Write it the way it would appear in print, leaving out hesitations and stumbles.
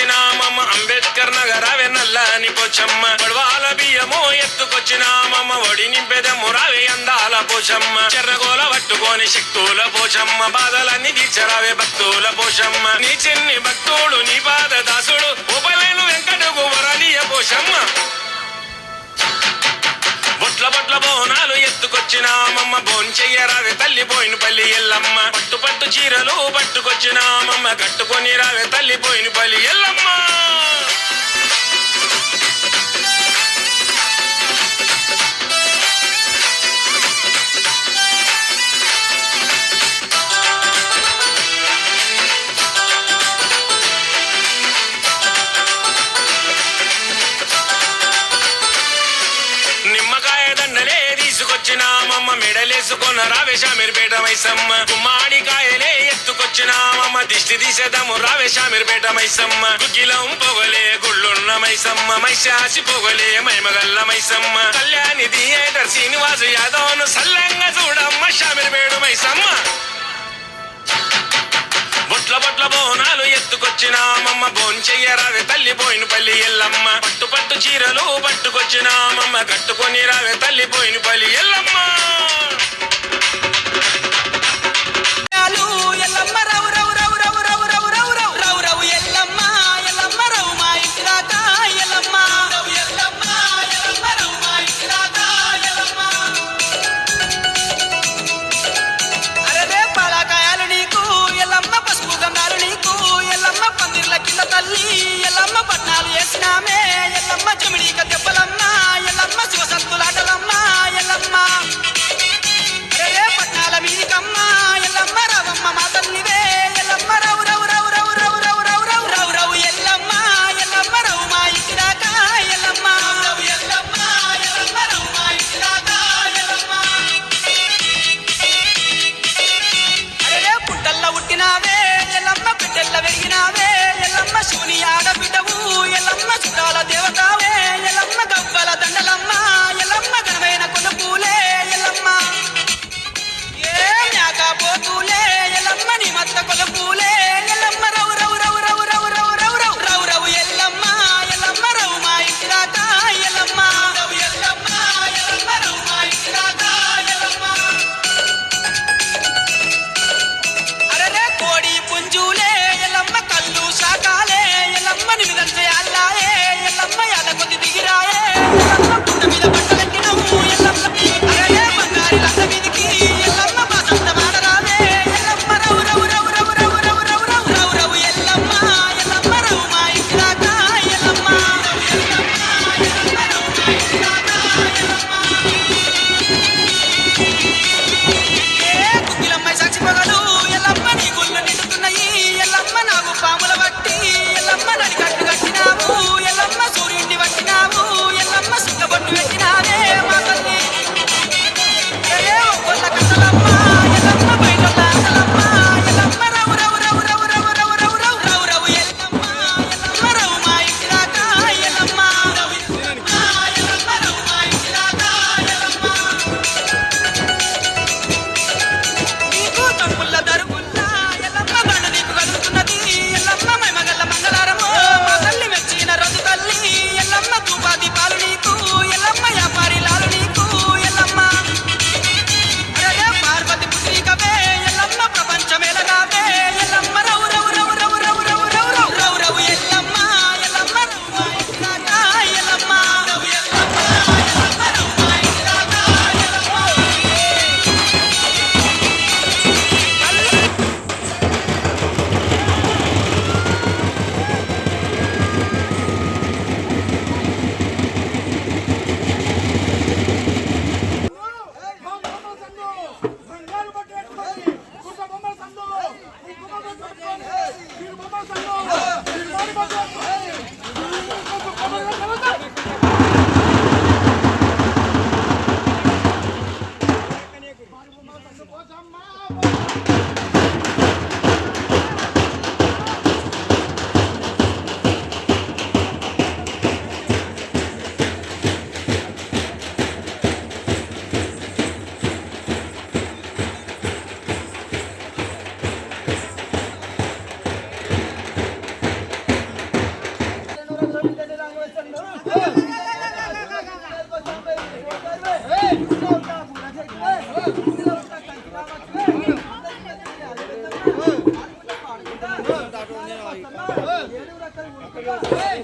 ఎత్తుకొచ్చినామమ్మ అంబేద్కర్ నగరావే నల్లని పోచమ్మ పడవాల బియ్యము ఎత్తుకొచ్చినామమ్మ ఒడి నింపెదము రావే అందాల పోచమ్మ చెర్రగోల పట్టుకొని శక్తుల పోచమ్మ బాధలన్నీ తీర్చరావే భక్తుల పోచమ్మ నీ చిన్ని భక్తుడు నీ పాద దాసుడు ఉపలేను వెంకటకు వరలియ పోచమ్మ బొట్ల బొట్ల బోనాలు ఎత్తుకొచ్చినామమ్మ బోంచెయ్యరావే తల్లి పోయిన పల్లి ఎల్లమ్మ పట్టు పట్టు చీరలు పట్టుకొచ్చినామమ్మ కట్టుకొని రావే తల్లి పోయిన పల్లి ఎల్లమ్మ తీసుకొచ్చినామమ్మ మెడలేసుకున్న రావే షామీర్పేట మైసమ్మ గుమ్మాడికాయలే ఎత్తుకొచ్చినామమ్మ దిష్టి తీసేదము రావే షామీర్పేట మైసమ్మ గుగ్గిలం పొగలే గుళ్ళున్న మైసమ్మ మైశాసి పొగలే మైమగల్ల మైసమ్మ కళ్యాణి థియేటర్ శ్రీనివాసు యాదవ్ను సల్లంగా చూడమ్మ షామీర్పేట మైసమ్మ బొట్ల బొట్ల బోనాలు ఎత్తుకొచ్చినామమ్మ బోంచెయ్యరావే తల్లి పోయిన పల్లి ఎల్లమ్మ పట్టు పట్టు చీరలు పట్టుకొచ్చినామమ్మ కట్టుకొని రావే తల్లి పోయిన పల్లి ఎల్లమ్మ ఎల్లమ్మ పట్నాలు వేసినామే ఎల్లమ్మ జమిడిక దెబ్బలమ్మ ఎల్లమ్మ శివసత్తులాటలమ్మ ఎల్లమ్మ రే పట్నాల మీదికమ్మ ఎల్లమ్మ రవమ్మ మా తల్లివే ఏయ్,